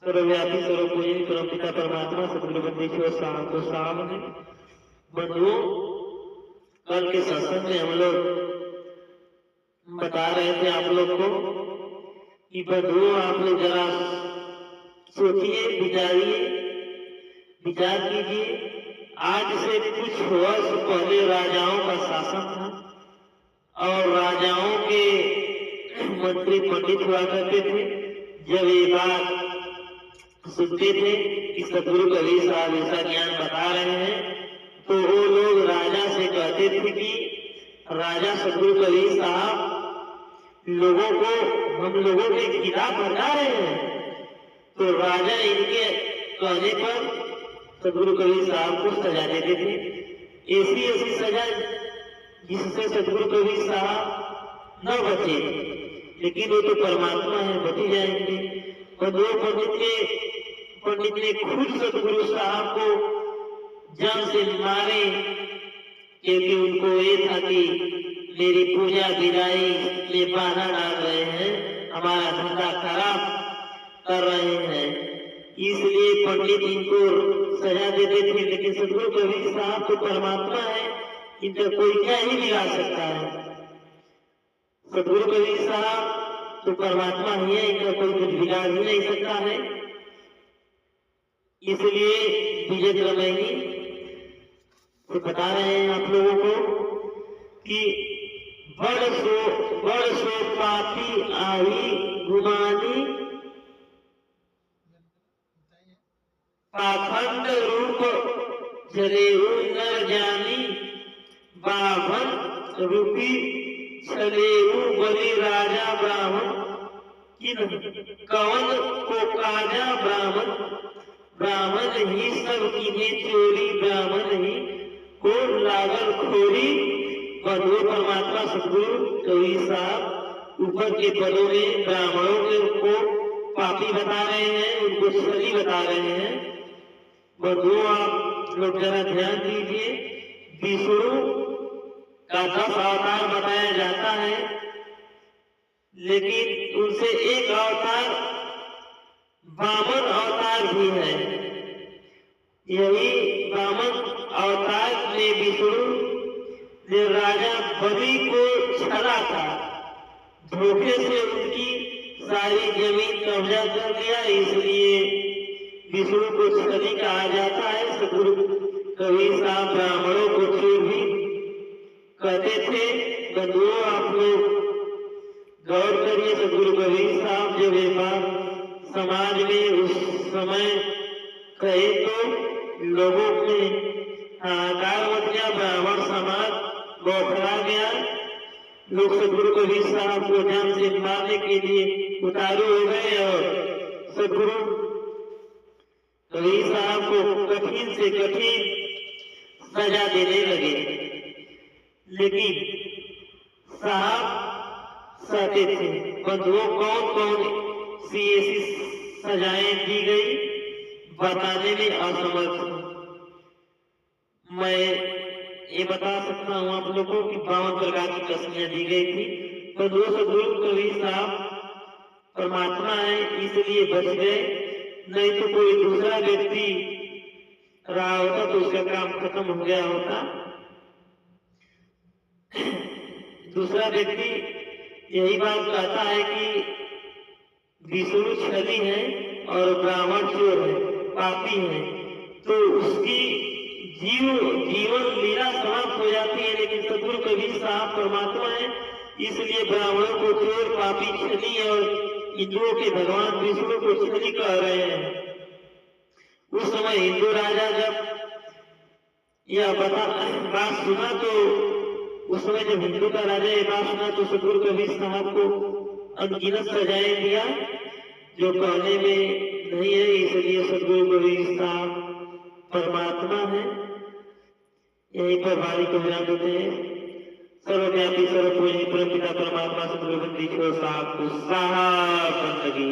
सर्वव्यापी सर्वपूजनी परमपिता परमात्मा सतगुरु बंदेश्वर साहब को सामने बंधुओं, कल के सत्संग में हम लोग बता रहे थे आप लोग को कि बंधुओं आप लोग जरा सोचिए, विचार कीजिए। आज से कुछ वर्ष पहले राजाओं का शासन था और राजाओं के मंत्री पंडित हुआ करते थे। जब ये बात सुनते थे कि सतगुरु कबीर साहब ऐसा ज्ञान बता रहे हैं, तो वो लोग राजा से कहते थे कि राजा सतगुरु कबीर साहब लोगों को, हम लोगों के खिलाफ बता रहे हैं। तो राजा इनके कहने पर सतगुरु कबीर साहब को सजा देते थे। ऐसी ऐसी सजा जिससे सतगुरु कबीर साहब न बचे, लेकिन वो तो परमात्मा है, बच जाएंगे। और दो पंडित ने खुद सतगुरु साहब को जान से मारे, क्योंकि उनको ये था कि मेरी पूजा विदाई में बाधा डाल रहे हैं, हमारा धंधा खराब कर रहे हैं, इसलिए पंडित इनको सजा देते थे। लेकिन सतगुरु कबीर साहब तो परमात्मा है, इनका कोई क्या ही बिगाड़ सकता है। सतगुरु कबीर साहब तो परमात्मा ही है, इनका कोई कुछ बिगाड़ ही नहीं सकता है। इसलिए विजय क्रमैनी तो बता रहे हैं आप लोगों को कि बड़ सो पापी आई गुमानी, पाखंड रूप जलेऊ नर जानी, बाभन रूपी छलेऊ बलि राजा ब्राह्मण, कवन को काजा ब्राह्मण, ब्राह्मण ही सब कीने चोरी, ब्राह्मण ही को लागल खोरी। बंधु परमात्मा सतगुरु कबीर साहब ऊपर के पदों में ब्राह्मणों को पापी बता रहे हैं, उनको छली बता रहे हैं। बंधुओं आप लोग जरा ध्यान दीजिए, विष्णु का 10 अवतार बताया जाता है, लेकिन उनसे एक अवतार वामन अवतार भी है। यही वामन अवतार में विष्णु ने राजा बलि को छला था, धोखे से उनकी सारी जमीन कब्जा कर लिया, इसलिए विष्णु को छली कहा जाता है। सतगुरु कबीर साहब ब्राह्मणों को चोर भी कहते थे। बंधुओं आप लोग गौर करिए, सतगुरु कबीर साहब जब ये बात समाज में उस समय कहे तो लोगों में हाहाकार मच गया, ब्राह्मण समाज बौखला गया। लोग सतगुरु कबीर साहब को जान से मारने के लिए उतारू हो गए और सतगुरु कबीर साहब को कठिन से कठिन सजा देने लगे। लेकिन साहब सहते थे। बंधुओं कौन कौन सी ऐसी सजाएं दी गई बताने में असमर्थ हूं। मैं ये बता सकता हूं आप लोगों को कि 52 प्रकार की कसमियां दी गई थी। बंधुओं सतगुरु कबीर साहब परमात्मा है, इसलिए बच गए, नहीं तो कोई दूसरा व्यक्ति रहा होता तो उसका काम खत्म हो गया होता। दूसरा व्यक्ति यही बात कहता है कि विष्णु छली है और ब्राह्मण चोर है, पापी है, तो उसकी जीवन लीला समाप्त हो जाती है। लेकिन सतगुरु कबीर साहब परमात्मा है, इसलिए ब्राह्मणों को चोर, पापी, छली और हिंदुओं के भगवान विष्णु को छली कह रहे हैं। उस समय हिंदू राजा जब यह बात सुना, तो उस समय जब हिंदू का राजा ये बात सुना तो सतगुरु कबीर साहब को अनगिनत सजाएं दिया, जो कहने में नहीं है। इसलिए सतगुरु कबीर साहब परमात्मा है। यही पर वाणी को विराम देते हैं। सर्वव्यापी सर्वपूजनी परमपिता परमात्मा सतगुरु बंदेश्वर साहब को साहब बंदगी।